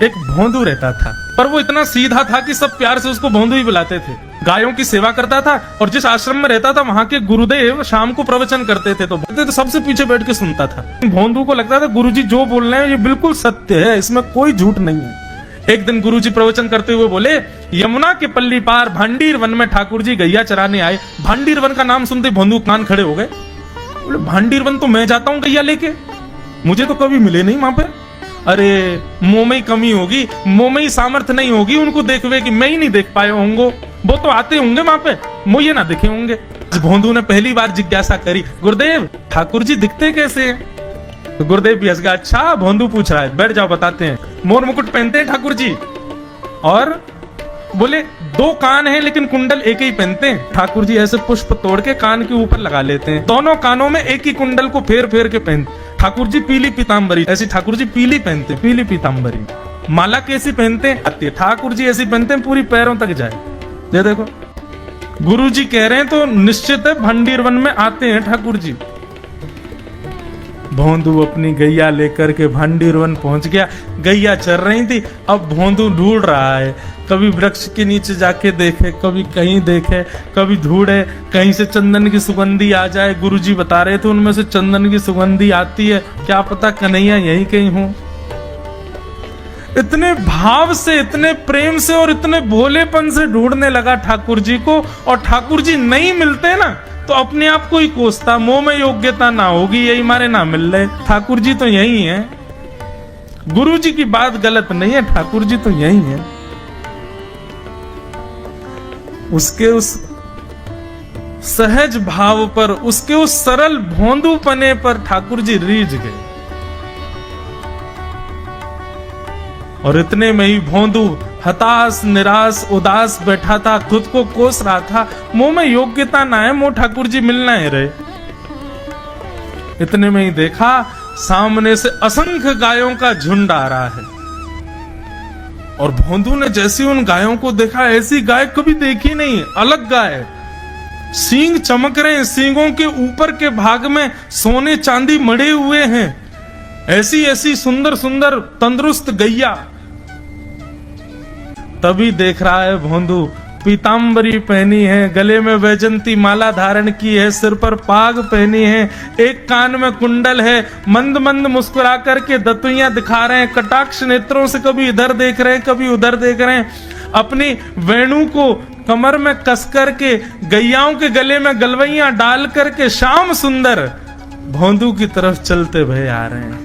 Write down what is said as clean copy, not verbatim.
एक भोंदू रहता था, पर वो इतना सीधा था कि सब प्यार से उसको भोंदू ही बुलाते थे। गायों की सेवा करता था और जिस आश्रम में रहता था वहां के गुरुदेव शाम को प्रवचन करते थे तो सबसे पीछे बैठ के सुनता था। भोंदू को लगता था गुरुजी जो बोल रहे हैं ये बिल्कुल सत्य है, इसमें कोई झूठ नहीं है। एक दिन गुरुजी प्रवचन करते हुए बोले, यमुना के पल्ली पार भांडीर वन में ठाकुर जी गैया चराने आए। भांडीर वन का नाम सुनते भोंदू कान खड़े हो गए। बोले भांडीर वन तो मैं जाता हूँ गैया लेके, मुझे तो कभी मिले नहीं वहां पे। अरे मुंह में ही कमी होगी, मुंह में ही सामर्थ्य नहीं होगी उनको देखवे कि मैं ही नहीं देख पाए होंगे, वो तो आते होंगे वहां पे, मुझे ना दिखे होंगे। भोंदू ने पहली बार जिज्ञासा करी, गुरुदेव ठाकुर जी दिखते कैसे हैं? तो गुरुदेव भी हंस गया, अच्छा भोंदू पूछ रहा है, बैठ जाओ बताते हैं। मोर मुकुट पहनते हैं ठाकुर जी, और बोले 2 कान हैं लेकिन कुंडल एक ही पहनते हैं। ठाकुर जी ऐसे पुष्प तोड़ के कान के ऊपर लगा लेते हैं, दोनों कानों में एक ही कुंडल को फेर फेर के पहनते। ठाकुर जी पीली पीताम्बरी, ऐसी ठाकुर जी पीली पहनते, पीली पीताम्बरी। माला कैसी पहनते हैं? ठाकुर जी ऐसी पहनते हैं पूरी पैरों तक जाए। ये देखो गुरु जी कह रहे हैं तो निश्चित है भंडीर वन में आते हैं ठाकुर जी। भोंदू अपनी गैया लेकर के भांडीर वन पहुंच गया। गैया चर रही थी, अब भोंदू ढूंढ रहा है, कभी वृक्ष के नीचे जाके देखे, कभी कहीं देखे, कभी ढूंढे कहीं से चंदन की सुगंधी आ जाए। गुरुजी बता रहे थे उनमें से चंदन की सुगंधी आती है, क्या पता कन्हैया यहीं कहीं हो। इतने भाव से, इतने प्रेम से और इतने भोलेपन से ढूंढने लगा ठाकुर जी को, और ठाकुर जी नहीं मिलते ना तो अपने आप को ही कोसता, मुंह में योग्यता ना होगी यही मारे ना मिल रहे, ठाकुर जी तो यही है। गुरु जी की बात गलत नहीं है, ठाकुर जी तो यही है। उसके उस सहज भाव पर, उसके उस सरल भोंदूपने पर ठाकुर जी रीझ गए। और इतने में ही भोंदू हताश निराश उदास बैठा था, खुद को कोस रहा था, मुंह में योग्यता ना है, मुंह ठाकुर जी मिलना है रहे। इतने में ही देखा सामने से असंख्य गायों का झुंड आ रहा है, और भोंदू ने जैसी उन गायों को देखा, ऐसी गाय कभी देखी नहीं, अलग गाय, सींग चमक रहे हैं, सींगों के ऊपर के भाग में सोने चांदी मड़े हुए हैं, ऐसी ऐसी सुंदर सुंदर तंदुरुस्त गैया। तभी देख रहा है भोंदू पीताम्बरी पहनी है, गले में वैजंती माला धारण की है, सिर पर पाग पहनी है, एक कान में कुंडल है, मंद मंद मुस्कुरा करके दतुइयां दिखा रहे हैं, कटाक्ष नेत्रों से कभी इधर देख रहे हैं कभी उधर देख रहे हैं, अपनी वेणु को कमर में कस करके गैयाओं के गले में गलवैयां डाल करके श्याम सुंदर भोंदू की तरफ चलते भय आ रहे हैं।